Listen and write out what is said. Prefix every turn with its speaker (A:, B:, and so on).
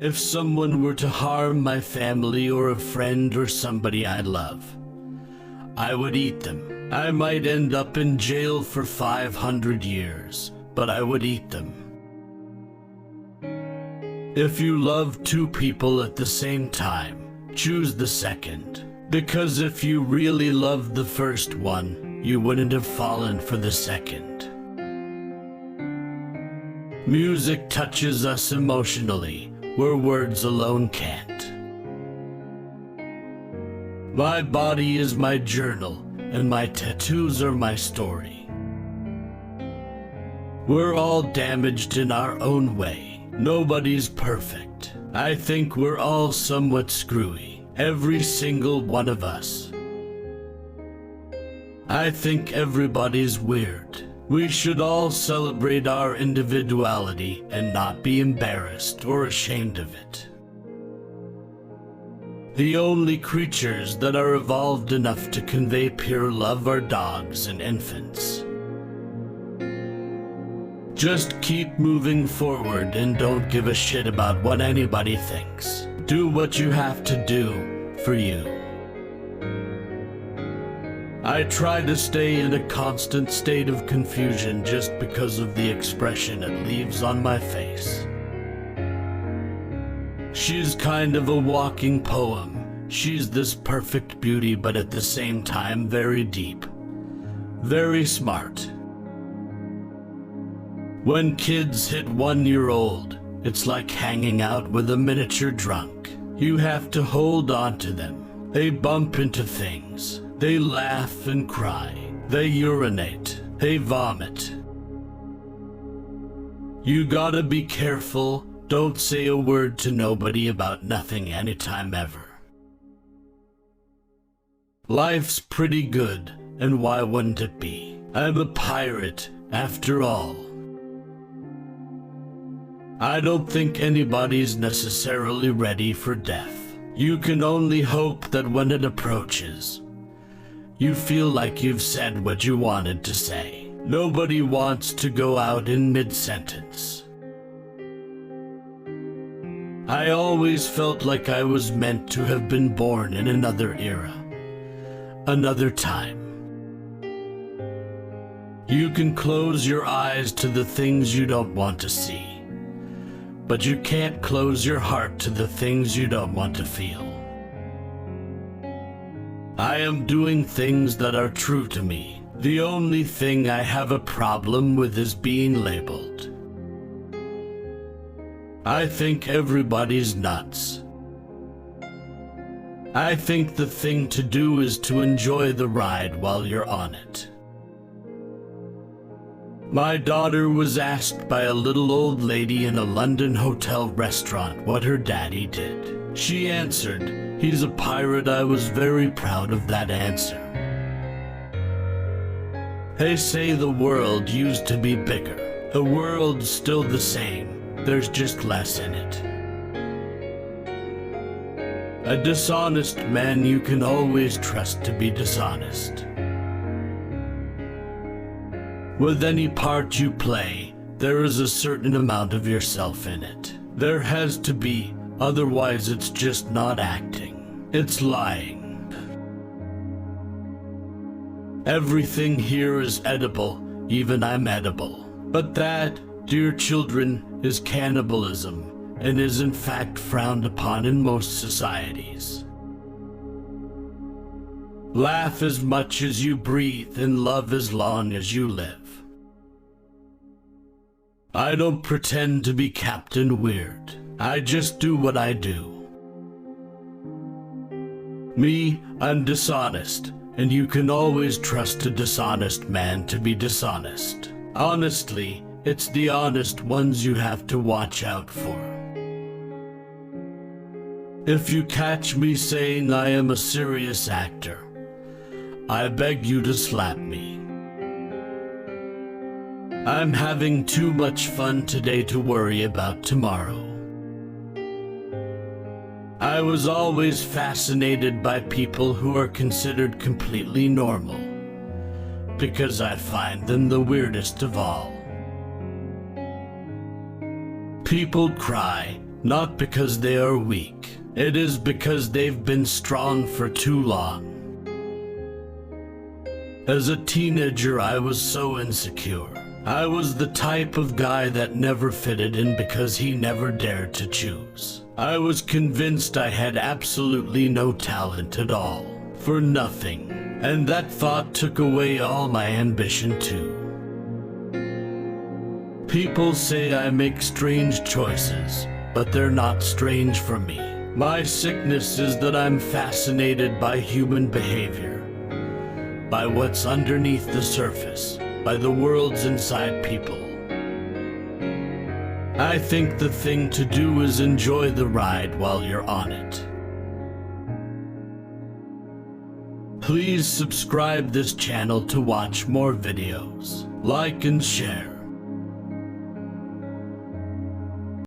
A: If someone were to harm my family or a friend or somebody I love, I would eat them. I might end up in jail for 500 years, but I would eat them. If you love two people at the same time, choose the second. Because if you really loved the first one, you wouldn't have fallen for the second. Music touches us emotionally, where words alone can't. My body is my journal, and my tattoos are my story. We're all damaged in our own way. Nobody's perfect. I think we're all somewhat screwy, every single one of us. I think everybody's weird. We should all celebrate our individuality and not be embarrassed or ashamed of it. The only creatures that are evolved enough to convey pure love are dogs and infants. Just keep moving forward and don't give a shit about what anybody thinks. Do what you have to do for you. I try to stay in a constant state of confusion just because of the expression it leaves on my face. She's kind of a walking poem. She's this perfect beauty, but at the same time very deep, very smart. When kids hit 1 year old, it's like hanging out with a miniature drunk. You have to hold on to them. They bump into things. They laugh and cry. They urinate. They vomit. You gotta be careful. Don't say a word to nobody about nothing anytime ever. Life's pretty good, and why wouldn't it be? I'm a pirate, after all. I don't think anybody's necessarily ready for death. You can only hope that when it approaches, you feel like you've said what you wanted to say. Nobody wants to go out in mid-sentence. I always felt like I was meant to have been born in another era, another time. You can close your eyes to the things you don't want to see, but you can't close your heart to the things you don't want to feel. I am doing things that are true to me. The only thing I have a problem with is being labeled. I think everybody's nuts. I think the thing to do is to enjoy the ride while you're on it. My daughter was asked by a little old lady in a London hotel restaurant what her daddy did. She answered, "He's a pirate." I was very proud of that answer. They say the world used to be bigger. The world's still the same. There's just less in it. A dishonest man you can always trust to be dishonest. With any part you play, there is a certain amount of yourself in it. There has to be, otherwise it's just not acting. It's lying. Everything here is edible, even I'm edible. But that, dear children, is cannibalism, and is in fact frowned upon in most societies. Laugh as much as you breathe and love as long as you live. I don't pretend to be Captain Weird. I just do what I do. Me, I'm dishonest, and you can always trust a dishonest man to be dishonest. Honestly, it's the honest ones you have to watch out for. If you catch me saying I am a serious actor, I beg you to slap me. I'm having too much fun today to worry about tomorrow. I was always fascinated by people who are considered completely normal, because I find them the weirdest of all. People cry, Not because they are weak. It is because they've been strong for too long. As a teenager, I was so insecure. I was the type of guy that never fitted in because he never dared to choose. I was convinced I had absolutely no talent at all, for nothing, and that thought took away all my ambition too. People say I make strange choices, but they're not strange for me. My sickness is that I'm fascinated by human behavior, by what's underneath the surface, by the worlds inside people. I think the thing to do is enjoy the ride while you're on it. Please subscribe this channel to watch more videos. Like and share.